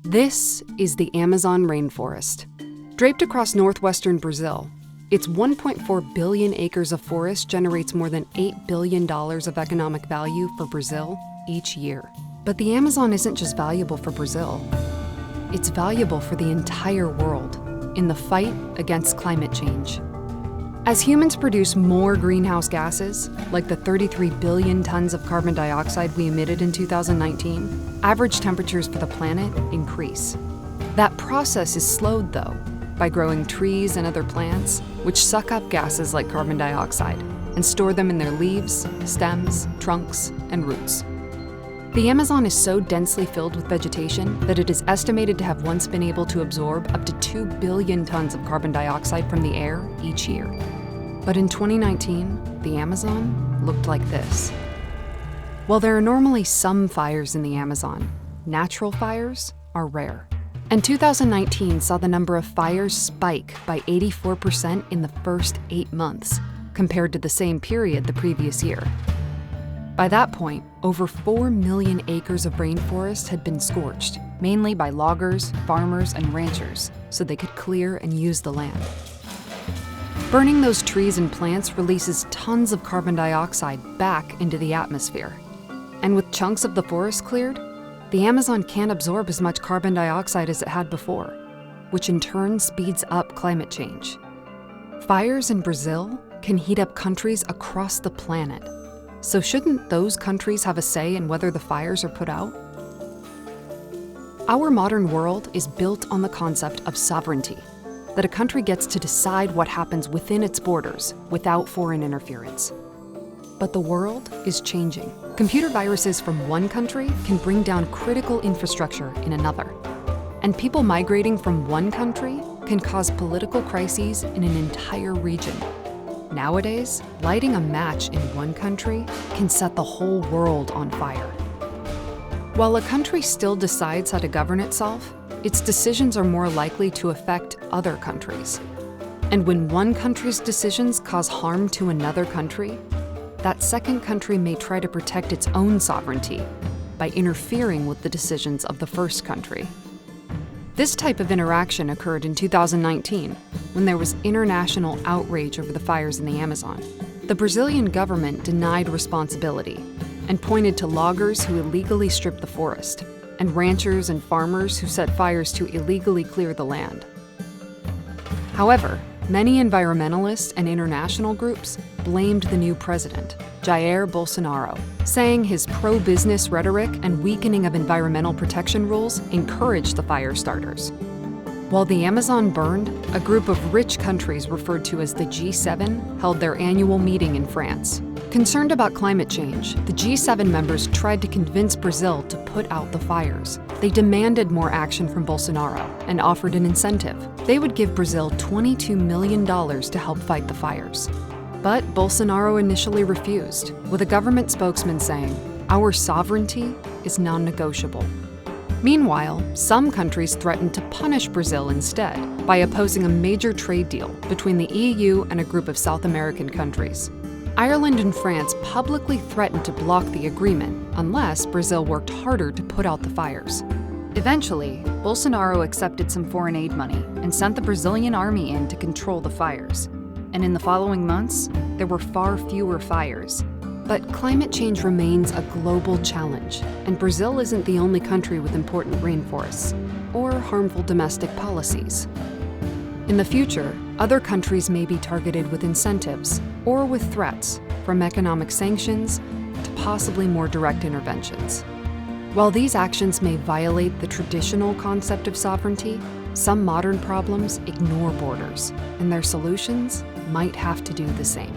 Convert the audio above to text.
This is the Amazon rainforest. Draped across northwestern Brazil, its 1.4 billion acres of forest generates more than $8 billion of economic value for Brazil each year. But the Amazon isn't just valuable for Brazil. It's valuable for the entire world in the fight against climate change. As humans produce more greenhouse gases, like the 33 billion tons of carbon dioxide we emitted in 2019, average temperatures for the planet increase. That process is slowed, though, by growing trees and other plants, which suck up gases like carbon dioxide and store them in their leaves, stems, trunks, and roots. The Amazon is so densely filled with vegetation that it is estimated to have once been able to absorb up to 2 billion tons of carbon dioxide from the air each year. But in 2019, the Amazon looked like this. While there are normally some fires in the Amazon, natural fires are rare. And 2019 saw the number of fires spike by 84% in the first 8 months, compared to the same period the previous year. By that point, over 4 million acres of rainforest had been scorched, mainly by loggers, farmers, and ranchers, so they could clear and use the land. Burning those trees and plants releases tons of carbon dioxide back into the atmosphere. And with chunks of the forest cleared, the Amazon can't absorb as much carbon dioxide as it had before, which in turn speeds up climate change. Fires in Brazil can heat up countries across the planet. So shouldn't those countries have a say in whether the fires are put out? Our modern world is built on the concept of sovereignty, that a country gets to decide what happens within its borders without foreign interference. But the world is changing. Computer viruses from one country can bring down critical infrastructure in another. And people migrating from one country can cause political crises in an entire region. Nowadays, lighting a match in one country can set the whole world on fire. While a country still decides how to govern itself, its decisions are more likely to affect other countries. And when one country's decisions cause harm to another country, that second country may try to protect its own sovereignty by interfering with the decisions of the first country. This type of interaction occurred in 2019, when there was international outrage over the fires in the Amazon. The Brazilian government denied responsibility and pointed to loggers who illegally stripped the forest, and ranchers and farmers who set fires to illegally clear the land. However, many environmentalists and international groups blamed the new president, Jair Bolsonaro, saying his pro-business rhetoric and weakening of environmental protection rules encouraged the fire starters. While the Amazon burned, a group of rich countries referred to as the G7 held their annual meeting in France. Concerned about climate change, the G7 members tried to convince Brazil to put out the fires. They demanded more action from Bolsonaro and offered an incentive. They would give Brazil $22 million to help fight the fires. But Bolsonaro initially refused, with a government spokesman saying, "Our sovereignty is non-negotiable." Meanwhile, some countries threatened to punish Brazil instead by opposing a major trade deal between the EU and a group of South American countries. Ireland and France publicly threatened to block the agreement unless Brazil worked harder to put out the fires. Eventually, Bolsonaro accepted some foreign aid money and sent the Brazilian army in to control the fires. And in the following months, there were far fewer fires. But climate change remains a global challenge, and Brazil isn't the only country with important rainforests or harmful domestic policies. In the future, other countries may be targeted with incentives or with threats, from economic sanctions to possibly more direct interventions. While these actions may violate the traditional concept of sovereignty, some modern problems ignore borders, and their solutions might have to do the same.